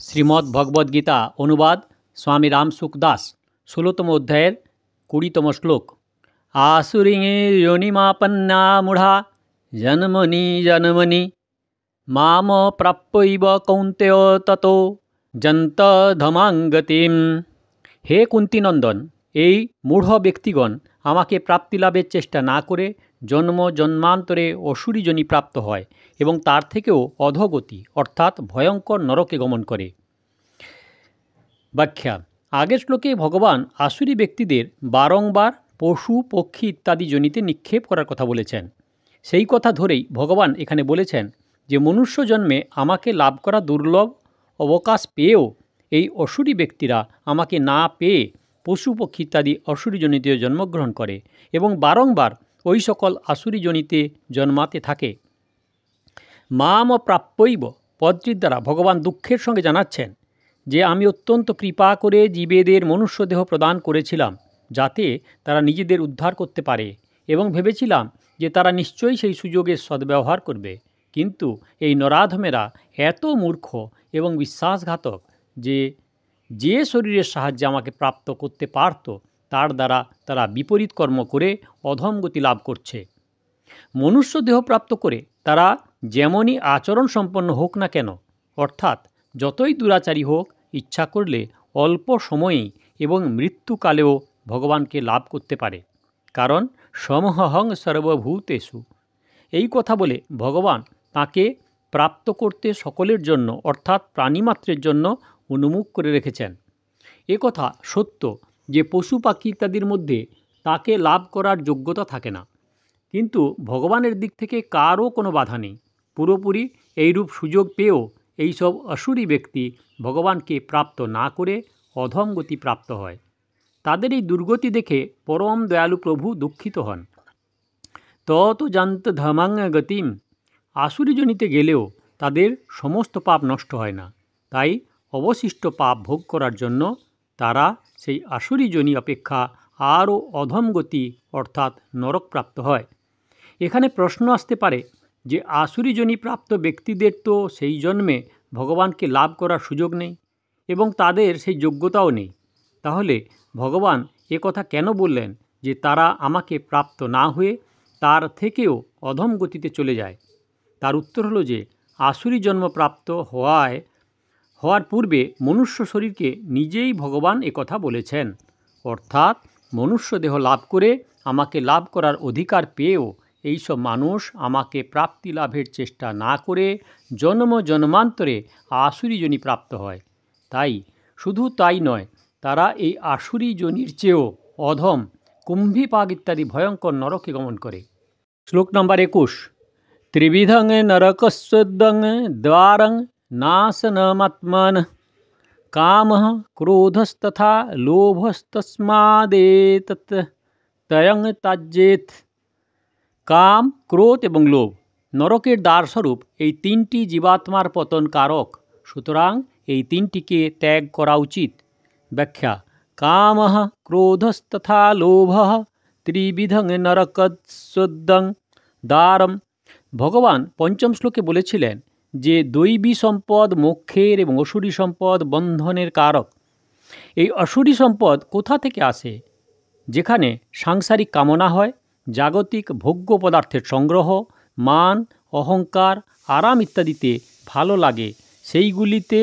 শ্রীমদ্ ভগবদ্গীতা অনুবাদ স্বামী রামসুখ দাস ১৬তম অধ্যায়ের ২০তম শ্লোক। আসুরিঙে যোনিমাপন্না মূঢ়া জন্মনি জন্মনি মাম প্রাপ্যৈব কৌন্তেয় ততো যন্ত ধমাঙ্গতিম। হে কুন্তিনন্দন, এই মূঢ় ব্যক্তিগণ আমাকে প্রাপ্তিলাভের চেষ্টা না করে জন্ম জন্মান্তরে অসুরী যোনি প্রাপ্ত হয় এবং তার থেকেও অধোগতি অর্থাৎ ভয়ঙ্কর নরকে গমন করে। ব্যাখ্যা: আগের শ্লোকে ভগবান আসুরী ব্যক্তিদের বারংবার পশু পক্ষী ইত্যাদি যোনিতে নিক্ষেপ করার কথা বলেছেন। সেই কথা ধরেই ভগবান এখানে বলেছেন যে মনুষ্য জন্মে আমাকে লাভ করা দুর্লভ অবকাশ পেয়েও এই অসুরী ব্যক্তিরা আমাকে না পেয়ে পশু পক্ষী ইত্যাদি অসুরী যোনিতে জন্মগ্রহণ করে এবং বারংবার ওই সকল আসুরী যোনিতে জন্মাতে থাকে। মাম প্রাপ্যৈব পদটির দ্বারা ভগবান দুঃখের সঙ্গে জানাচ্ছেন যে আমি অত্যন্ত কৃপা করে জীবেদের মনুষ্যদেহ প্রদান করেছিলাম যাতে তারা নিজেদের উদ্ধার করতে পারে এবং ভেবেছিলাম যে তারা নিশ্চয়ই সেই সুযোগের সদ্ব্যবহার করবে, কিন্তু এই নরাধমেরা এত মূর্খ এবং বিশ্বাসঘাতক যে শরীরের সাহায্যে আমাকে প্রাপ্ত করতে পারত তার দ্বারা তারা বিপরীত কর্ম করে অধমগতি লাভ করছে। মনুষ্য দেহ প্রাপ্ত করে তারা যেমনই আচরণ সম্পন্ন হোক না কেন, অর্থাৎ যতই দুরাচারী হোক, ইচ্ছা করলে অল্প সময়েই এবং মৃত্যুকালেও ভগবানকে লাভ করতে পারে, কারণ সমহং সর্বভূতেষু। এই কথা বলে ভগবান তাকে প্রাপ্ত করতে সকলের জন্য অর্থাৎ প্রাণীমাত্রের জন্য উন্মুখ করে রেখেছেন। এ কথা সত্য যে পশু পাখি ইত্যাদির মধ্যে তাকে লাভ করার যোগ্যতা থাকে না, কিন্তু ভগবানের দিক থেকে কারও কোনো বাধা নেই। পুরোপুরি এইরূপ সুযোগ পেয়েও এইসব অসুরী ব্যক্তি ভগবানকে প্রাপ্ত না করে অধমগতি প্রাপ্ত হয়। তাদের এই দুর্গতি দেখে পরম দয়ালু প্রভু দুঃখিত হন। তত জান্ত ধমাং গতিম। আসুরী যোনিতে গেলেও তাদের সমস্ত পাপ নষ্ট হয় না, তাই অবশিষ্ট পাপ ভোগ করার জন্য তারা সেই আসুরী যোনি অপেক্ষা আরও অধমগতি অর্থাৎ নরকপ্রাপ্ত হয়। এখানে প্রশ্ন আসতে পারে যে আসুরী যোনি প্রাপ্ত ব্যক্তিদের তো সেই জন্মে ভগবানকে লাভ করার সুযোগ নেই এবং তাদের সেই যোগ্যতাও নেই, তাহলে ভগবান এ কথা কেন বললেন যে তারা আমাকে প্রাপ্ত না হয়ে তার থেকেও অধম গতিতে চলে যায়? তার উত্তর হলো যে আসুরী জন্ম প্রাপ্ত হওয়ার পূর্বে মনুষ্য শরীরকে নিজেই ভগবান একথা বলেছেন, অর্থাৎ মনুষ্য দেহ লাভ করে আমাকে লাভ করার অধিকার পেয়েও এইসব মানুষ আমাকে প্রাপ্তি লাভের চেষ্টা না করে জন্ম জন্মান্তরে আসুরী যোনি প্রাপ্ত হয়। তাই শুধু তাই নয়, তারা এই আসুরী যোনির চেয়েও অধম কুম্ভীপাক ইত্যাদি ভয়ঙ্কর নরকে গমন করে। শ্লোক নম্বর ২১। ত্রিবিধং নরকস্যদং দ্বারং নাশনমাত্মনঃ কামঃ ক্রোধস্তথা লোভস্তস্মাদেতৎ ত্রয়ং ত্যাজ্যেৎ। কাম, ক্রোধ এবং লোভ নরকের দ্বারস্বরূপ এই তিনটি জীবাত্মার পতন কারক, সুতরাং এই তিনটিকে ত্যাগ করা উচিত। ব্যাখ্যা: কামঃ ক্রোধস্তথা লোভঃ ত্রিবিধং নরকস্যদং দ্বারম। ভগবান পঞ্চম শ্লোকে বলেছিলেন যে দৈবী সম্পদ মোক্ষের এবং অসুরী সম্পদ বন্ধনের কারক। এই অসুরী সম্পদ কোথা থেকে আসে? যেখানে সাংসারিক কামনা হয়, জাগতিক ভোগ্য পদার্থের সংগ্রহ, মান, অহংকার, আরাম ইত্যাদিতে ভালো লাগে, সেইগুলিতে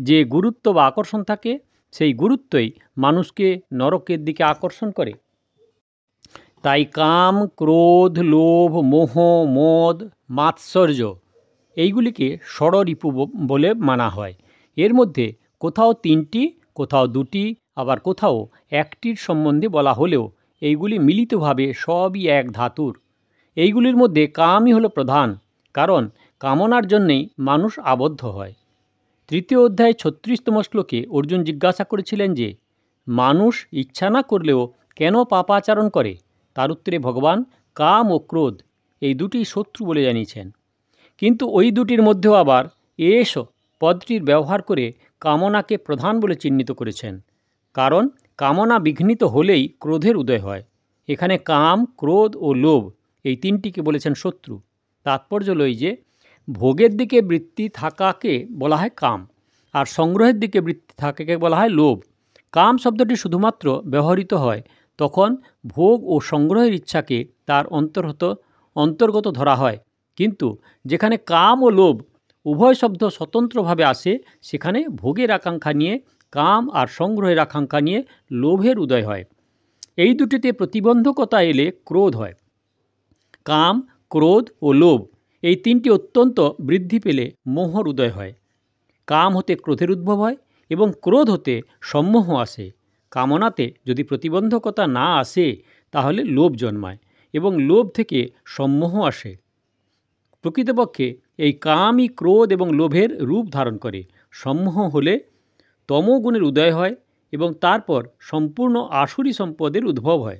যে গুরুত্ব বা আকর্ষণ থাকে, সেই গুরুত্বই মানুষকে নরকের দিকে আকর্ষণ করে। তাই কাম, ক্রোধ, লোভ, মোহ, মদ, মাৎসর্য এইগুলিকে ষড়রিপু বলে মানা হয়। এর মধ্যে কোথাও তিনটি, কোথাও দুটি, আবার কোথাও একটির সম্বন্ধে বলা হলেও এইগুলি মিলিতভাবে সবই এক ধাতুর। এইগুলির মধ্যে কামই হলো প্রধান, কারণ কামনার জন্যেই মানুষ আবদ্ধ হয়। তৃতীয় অধ্যায় ৩৬তম শ্লোকে অর্জুন জিজ্ঞাসা করেছিলেন যে মানুষ ইচ্ছা না করলেও কেন পাপাচরণ করে? তার উত্তরে ভগবান কাম ও ক্রোধ এই দুটি শত্রু বলে জানিয়েছেন, কিন্তু ওই দুটির মধ্যেও আবার এষ পদটির ব্যবহার করে কামনাকে প্রধান বলে চিহ্নিত করেছেন, কারণ কামনা বিঘ্নিত হলেই ক্রোধের উদয় হয়। এখানে কাম, ক্রোধ ও লোভ এই তিনটিকে বলেছেন শত্রু। তাৎপর্য হলো যে ভোগের দিকে বৃত্তি থাকাকে বলা হয় কাম, আর সংগ্রহের দিকে বৃত্তি থাকে বলা হয় লোভ। কাম শব্দটি শুধুমাত্র ব্যবহৃত হয় তখন ভোগ ও সংগ্রহের ইচ্ছাকে তার অন্তর্গত ধরা হয়, কিন্তু যেখানে কাম ও লোভ উভয় শব্দ স্বতন্ত্রভাবে আসে সেখানে ভোগের আকাঙ্ক্ষা নিয়ে কাম আর সংগ্রহের আকাঙ্ক্ষা নিয়ে লোভের উদয় হয়। এই দুটিতে প্রতিবন্ধকতা এলে ক্রোধ হয়। কাম, ক্রোধ ও লোভ এই তিনটি অত্যন্ত বৃদ্ধি পেলে মোহর উদয় হয়। কাম হতে ক্রোধের উদ্ভব হয় এবং ক্রোধ হতে সম্মোহ আসে। কামনাতে যদি প্রতিবন্ধকতা না আসে তাহলে লোভ জন্মায় এবং লোভ থেকে সম্মোহ আসে। প্রকৃতপক্ষে এই কামই ক্রোধ এবং লোভের রূপ ধারণ করে। সম্মোহ হলে তমোগুণের উদয় হয় এবং তারপর সম্পূর্ণ আসুরি সম্পদের উদ্ভব হয়।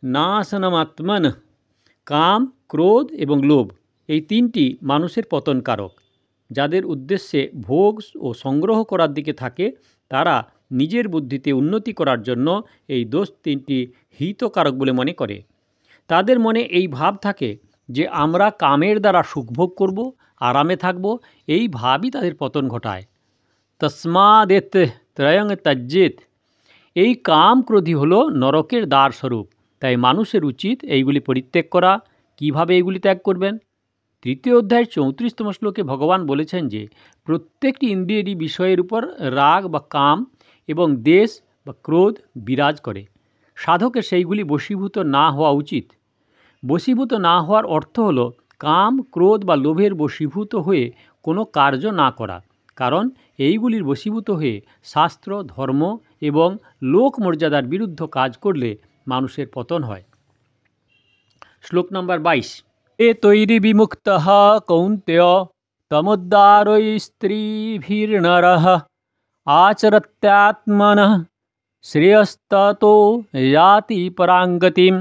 নাশনমাত্মন, কাম, ক্রোধ এবং লোভ এই তিনটি মানুষের পতনকারক। যাদের উদ্দেশ্যে ভোগ ও সংগ্রহ করার দিকে থাকে তারা নিজের বুদ্ধিতে উন্নতি করার জন্য এই দোষ তিনটি হিতকারক বলে মনে করে। তাদের মনে এই ভাব থাকে যে আমরা কামের দ্বারা সুখভোগ করব, আরামে থাকব, এই ভাবই তাদের পতন ঘটায়। তস্মাদেত ত্রয়ং ত্যজ্যেত, এই কাম ক্রোধই হলো নরকের দ্বার স্বরূপ। তাই মানুষের উচিত এইগুলি পরিত্যাগ করা। কিভাবে এইগুলি ত্যাগ করবেন? 3 অধ্যায়ের 34তম শ্লোকে ভগবান বলেছেন যে প্রত্যেকটি ইন্দ্রিয়েরই বিষয়ের উপর রাগ বা কাম এবং দেশ বা ক্রোধ বিরাজ করে। সাধকের সেইগুলি বশীভূত না হওয়া উচিত। বশীভূত না হওয়ার অর্থ হলো কাম, ক্রোধ বা লোভের বশীভূত হয়ে কোনো কার্য না করা, কারণ এইগুলির বশীভূত হয়ে শাস্ত্র, ধর্ম এবং লোক মর্যাদার বিরুদ্ধ কাজ করলে মানুষের পতন হয়। শ্লোক নম্বর 22। এ তৈরি বিমুক্ত কৌন্তেয় তমোদ্দারৈ স্ত্রীভির্নরঃ আচরত্যাত্মনঃ শ্রেয়স্ততো যাতি পরাঙ্গতিম।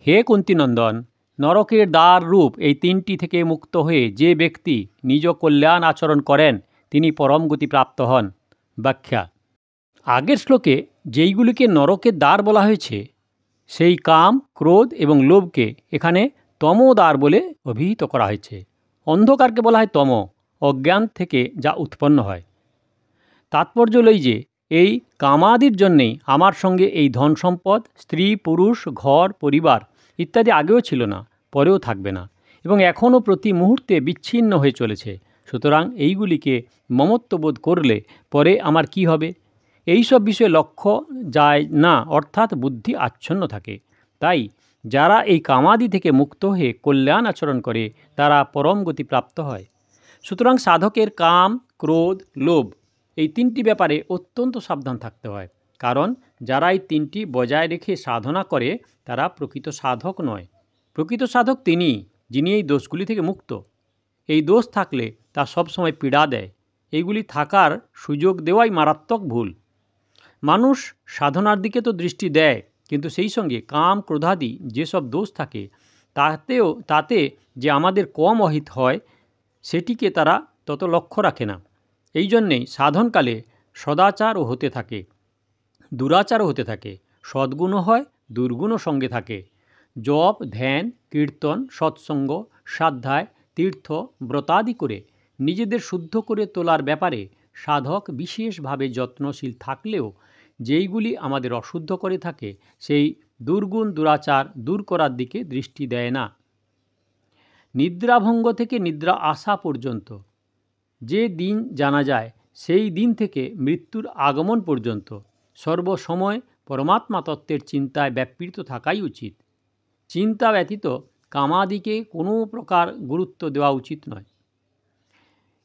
হে কুন্তিনন্দন, নরকের দ্বার রূপ এই তিনটি থেকে মুক্ত হয়ে যে ব্যক্তি নিজ কল্যাণ আচরণ করেন তিনি পরম গতি প্রাপ্ত হন। ব্যাখ্যা: আগের শ্লোকে যেইগুলিকে নরকের দ্বার বলা হয়েছে সেই কাম, ক্রোধ এবং লোভকে এখানে তমোদ্বার বলে অভিহিত করা হয়েছে। অন্ধকারকে বলা হয় তম, অজ্ঞান থেকে যা উৎপন্ন হয়। তাৎপর্য হল যে এই কামাদির জন্যেই আমার সঙ্গে এই ধন সম্পদ, স্ত্রী, পুরুষ, ঘর, পরিবার ইত্যাদি আগেও ছিল না, পরেও থাকবে না এবং এখনও প্রতি মুহূর্তে বিচ্ছিন্ন হয়ে চলেছে। সুতরাং এইগুলিকে মমত্ববোধ করলে পরে আমার কি হবে, এই সব বিষয়ে লক্ষ্য যায় না, অর্থাৎ বুদ্ধি আচ্ছন্ন থাকে। তাই যারা এই কামাদি থেকে মুক্ত হয়ে কল্যাণ আচরণ করে তারা পরম গতি প্রাপ্ত হয়। সুতরাং সাধকের কাম, ক্রোধ, লোভ এই তিনটি ব্যাপারে অত্যন্ত সাবধান থাকতে হয়, কারণ যারা এই তিনটি বজায় রেখে সাধনা করে তারা প্রকৃত সাধক নয়। প্রকৃত সাধক তিনি, যিনি এই দোষগুলি থেকে মুক্ত। এই দোষ থাকলে তা সবসময় পীড়া দেয়। এইগুলি থাকার সুযোগ দেওয়াই মারাত্মক ভুল। মানুষ সাধনার দিকে তো দৃষ্টি দেয়, কিন্তু সেই সঙ্গে কাম, ক্রোধাদি যেসব দোষ থাকে তাতে যে আমাদের কম অহিত হয় সেটিকে তারা তত লক্ষ্য রাখে না। এই জন্যেই সাধনকালে সদাচারও হতে থাকে, দুরাচারও হতে থাকে, সদ্গুণও হয়, দুর্গুণও সঙ্গে থাকে। জপ, ধ্যান, কীর্তন, সৎসঙ্গ, স্বাধ্যায়, তীর্থ, ব্রতাদি করে নিজেদের শুদ্ধ করে তোলার ব্যাপারে সাধক বিশেষভাবে যত্নশীল থাকলেও যেইগুলি আমাদের অশুদ্ধ করে থাকে সেই দুর্গুণ, দুরাচার দূর করার দিকে দৃষ্টি দেয় না। নিদ্রাভঙ্গ থেকে নিদ্রা আসা পর্যন্ত যে দিন জানা যায় সেই দিন থেকে মৃত্যুর আগমন পর্যন্ত সর্বসময় পরমাত্মা তত্ত্বের চিন্তায় ব্যাপৃত থাকাই উচিত। চিন্তা ব্যতীত কামাদিকে কোনো প্রকার গুরুত্ব দেওয়া উচিত নয়।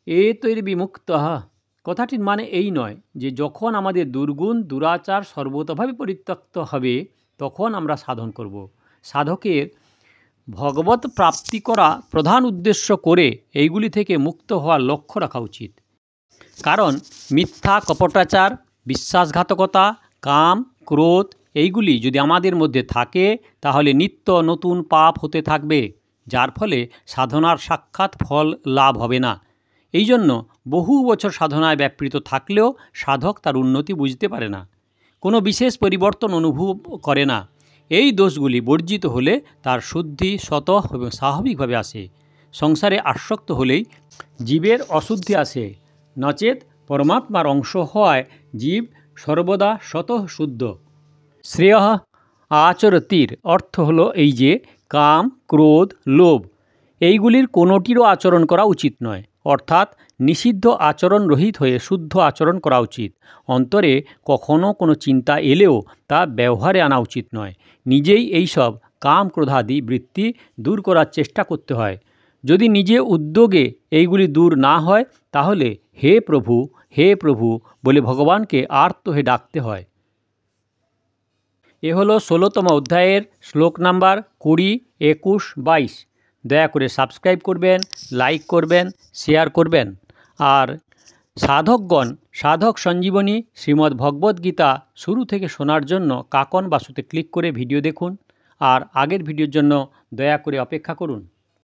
এতৈর বিমুক্ত, কথাটির মানে এই নয় যে যখন আমাদের দুর্গুণ, দুরাচার সর্বতভাবে পরিত্যক্ত হবে তখন আমরা সাধন করব। সাধকের ভগবত প্রাপ্তি করা প্রধান উদ্দেশ্য করে এইগুলি থেকে মুক্ত হওয়ার লক্ষ্য রাখা উচিত। কারণ মিথ্যা, কপটাচার, বিশ্বাসঘাতকতা, কাম, ক্রোধ এইগুলি যদি আমাদের মধ্যে থাকে তাহলে নিত্য নতুন পাপ হতে থাকবে, যার ফলে সাধনার সাক্ষাৎ ফল লাভ হবে না। এই জন্য বহু বছর সাধনায় ব্যাপৃত থাকলেও সাধক তার উন্নতি বুঝতে পারে না, কোনো বিশেষ পরিবর্তন অনুভব করে না। এই দোষগুলি বর্জিত হলে তার শুদ্ধি স্বতঃ এবং স্বাভাবিকভাবে আসে। সংসারে আসক্ত হলেই জীবের অশুদ্ধি আসে, নচেত পরমাত্মার অংশ হওয়ায় জীব সর্বদা স্বতঃশুদ্ধ। শ্রেয় আচরতির অর্থ হলো এই যে কাম, ক্রোধ, লোভ এইগুলির কোনোটিরও আচরণ করা উচিত নয়, অর্থাৎ নিষিদ্ধ আচরণ রহিত হয়ে শুদ্ধ আচরণ করা উচিত। অন্তরে কখনও কোনো চিন্তা এলেও তা ব্যবহারে আনা উচিত নয়। নিজেই এইসব কাম, ক্রোধাদি বৃত্তি দূর করার চেষ্টা করতে হয়। যদি নিজে উদ্যোগে এইগুলি দূর না হয় তাহলে হে প্রভু, হে প্রভু বলে ভগবানকে আর্ত হয়ে ডাকতে হয়। এ হলো 16তম অধ্যায়ের শ্লোক নাম্বার 20, 21, 22। দয়া করে সাবস্ক্রাইব করবেন, লাইক করবেন, শেয়ার করবেন। আর সাধকগণ সাধক সঞ্জীবনী শ্রীমদ্ ভগবদ্গীতা শুরু থেকে শোনার জন্য কাকন বাসুতে ক্লিক করে ভিডিও দেখুন। আর আগের ভিডিওর জন্য দয়া করে অপেক্ষা করুন।